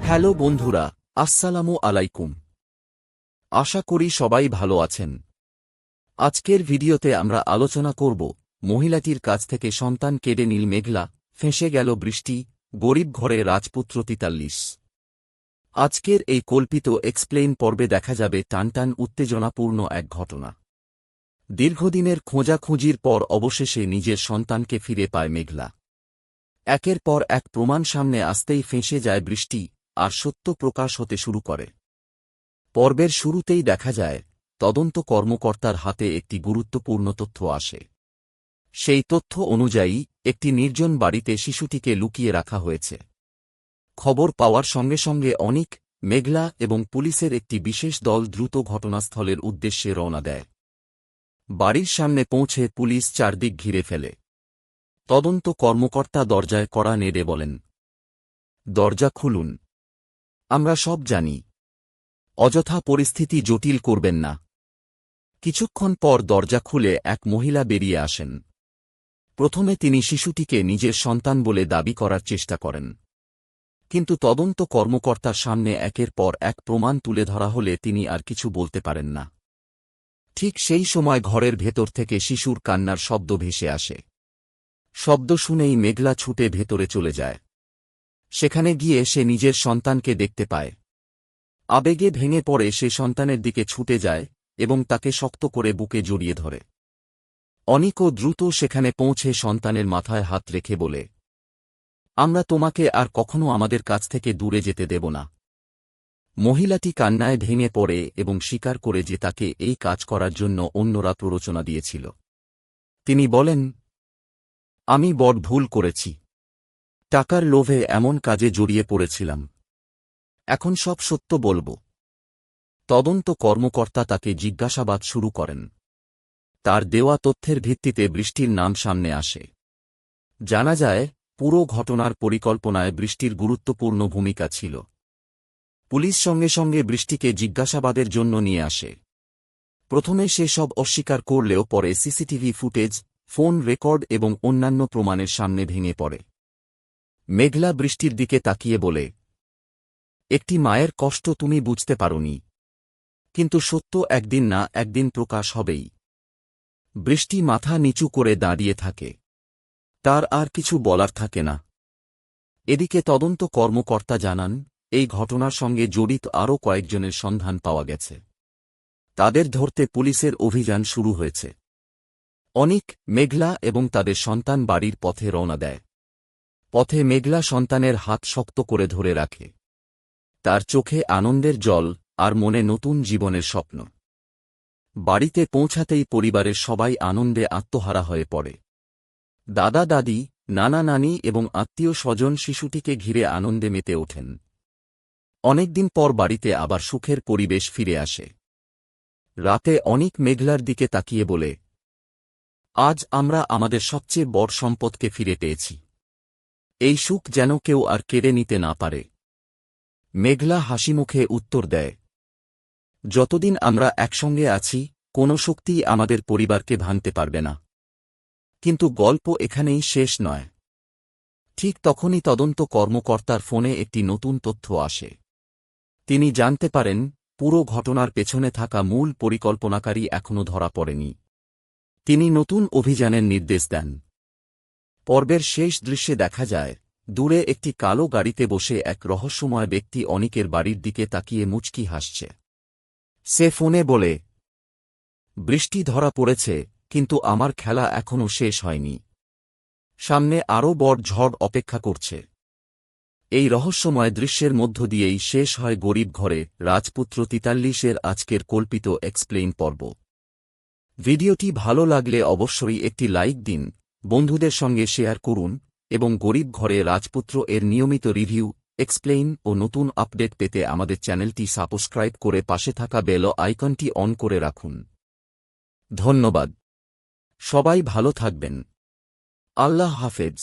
Hello বন্ধুরা, আসসালামু আলাইকুম। আশা করি সবাই ভালো আছেন। আজকের ভিডিওতে আমরা আলোচনা করব মহিলাটির কাছ থেকে সন্তান কেড়ে নিল মেঘলা, ফেঁসে গেল বৃষ্টি, গরিব ঘরে রাজপুত্র ৪৩। আজকের এই কল্পিত এক্সপ্লেইন পর্বে দেখা যাবে টানটান উত্তেজনাপূর্ণ এক ঘটনা। দীর্ঘদিনের খোঁজাখুঁজির পর অবশেষে নিজের সন্তানকে ফিরে পায় মেঘলা। একের পর এক প্রমাণ সামনে আসতেই ফেঁসে যায় বৃষ্টি, আর সত্য প্রকাশ হতে শুরু করে। পর্বের শুরুতেই দেখা যায় তদন্ত কর্মকর্তার হাতে একটি গুরুত্বপূর্ণ তথ্য আসে। সেই তথ্য অনুযায়ী একটি নির্জন বাড়িতে শিশুটিকে লুকিয়ে রাখা হয়েছে। খবর পাওয়ার সঙ্গে সঙ্গে অনিক, মেঘলা এবং পুলিশের একটি বিশেষ দল দ্রুত ঘটনাস্থলের উদ্দেশ্যে রওনা দেয়। বাড়ির সামনে পৌঁছে পুলিশ চারদিক ঘিরে ফেলে। তদন্ত কর্মকর্তা দরজায় কড়া নেড়ে বলেন, দরজা খুলুন, আমরা সব জানি। অযথা পরিস্থিতি জটিল করবেন না। কিছুক্ষণ পর দরজা খুলে এক মহিলা বেরিয়ে আসেন। প্রথমে তিনি শিশুটিকে নিজের সন্তান বলে দাবি করার চেষ্টা করেন, কিন্তু তদন্ত কর্মকর্তার সামনে একের পর এক প্রমাণ তুলে ধরা হলে তিনি আর কিছু বলতে পারেন না। ঠিক সেই সময় ঘরের ভেতর থেকে শিশুর কান্নার শব্দ ভেসে আসে। শব্দ শুনেই মেঘলা ছুটে ভেতরে চলে যায়। সেখানে গিয়ে সে নিজের সন্তানকে দেখতে পায়। আবেগে ভেঙে পড়ে সে সন্তানের দিকে ছুটে যায় এবং তাকে শক্ত করে বুকে জড়িয়ে ধরে। অনিকও দ্রুত সেখানে পৌঁছে সন্তানের মাথায় হাত রেখে বলে, আমরা তোমাকে আর কখনো আমাদের কাছ থেকে দূরে যেতে দেব না। মহিলাটি কান্নায় ভেঙে পড়ে এবং স্বীকার করে যে তাকে এই কাজ করার জন্য অন্যরা প্ররোচনা দিয়েছিল। তিনি বলেন, আমি বড় ভুল করেছি। টাকার লোভে এমন কাজে জড়িয়ে পড়েছিলাম। এখন সব সত্য বলব। তদন্ত কর্মকর্তা তাকে জিজ্ঞাসাবাদ শুরু করেন। তার দেওয়া তথ্যের ভিত্তিতে বৃষ্টির নাম সামনে আসে। জানা যায় পুরো ঘটনার পরিকল্পনায় বৃষ্টির গুরুত্বপূর্ণ ভূমিকা ছিল। পুলিশ সঙ্গে সঙ্গে বৃষ্টিকে জিজ্ঞাসাবাদের জন্য নিয়ে আসে। প্রথমে সে সব অস্বীকার করলেও পরে সিসিটিভি ফুটেজ, ফোন রেকর্ড এবং অন্যান্য প্রমাণের সামনে ভেঙে পড়ে। মেঘলা বৃষ্টির দিকে তাকিয়ে বলে, একটি মায়ের কষ্ট তুমি বুঝতে পারোনি, কিন্তু সত্য একদিন না একদিন প্রকাশ হবেই। বৃষ্টি মাথা নিচু করে দাঁড়িয়ে থাকে। তার আর কিছু বলার থাকে না। এদিকে তদন্ত কর্মকর্তা জানান, এই ঘটনার সঙ্গে জড়িত আরও কয়েকজনের সন্ধান পাওয়া গেছে। তাদের ধরতে পুলিশের অভিযান শুরু হয়েছে। অনিক, মেঘলা এবং তাদের সন্তান বাড়ির পথে রওনা দেয়। পথে মেঘলা সন্তানের হাত শক্ত করে ধরে রাখে। তার চোখে আনন্দের জল আর মনে নতুন জীবনের স্বপ্ন। বাড়িতে পৌঁছাতেই পরিবারের সবাই আনন্দে আত্মহারা হয়ে পড়ে। দাদা দাদি, নানা নানি এবং আত্মীয় স্বজন শিশুটিকে ঘিরে আনন্দে মেতে ওঠেন। অনেকদিন পর বাড়িতে আবার সুখের পরিবেশ ফিরে আসে। রাতে অনিক মেঘলার দিকে তাকিয়ে বলে, আজ আমরা আমাদের সবচেয়ে বড় সম্পদকে ফিরে পেয়েছি। এই সুখ যেন কেউ আর কেড়ে নিতে না পারে। মেঘলা হাসিমুখে উত্তর দেয়, যতদিন আমরা একসঙ্গে আছি কোনো শক্তিই আমাদের পরিবারকে ভাঙতে পারবে না। কিন্তু গল্প এখানেই শেষ নয়। ঠিক তখনই তদন্ত কর্মকর্তার ফোনে একটি নতুন তথ্য আসে। তিনি জানতে পারেন পুরো ঘটনার পেছনে থাকা মূল পরিকল্পনাকারী এখনও ধরা পড়েনি। তিনি নতুন অভিযানের নির্দেশ দেন। পর্বের শেষ দৃশ্যে দেখা যায় দূরে একটি কালো গাড়িতে বসে এক রহস্যময় ব্যক্তি অনিকের বাড়ির দিকে তাকিয়ে মুচকি হাসছে। সে ফোনে বলে, বৃষ্টি ধরা পড়েছে, কিন্তু আমার খেলা এখনও শেষ হয়নি। সামনে আরও বড় ঝড় অপেক্ষা করছে। এই রহস্যময় দৃশ্যের মধ্য দিয়েই শেষ হয় গরিব ঘরে রাজপুত্র ৪৩-এর আজকের কল্পিত এক্সপ্লেইন পর্ব। ভিডিওটি ভালো লাগলে অবশ্যই একটি লাইক দিন, বন্ধুদের সঙ্গে শেয়ার করুন এবং গরিব ঘরে রাজপুত্র এর নিয়মিত রিভিউ, এক্সপ্লেইন ও নতুন আপডেট পেতে আমাদের চ্যানেলটি সাবস্ক্রাইব করে পাশে থাকা বেল আইকনটি অন করে রাখুন। ধন্যবাদ। সবাই ভালো থাকবেন। আল্লাহ হাফেজ।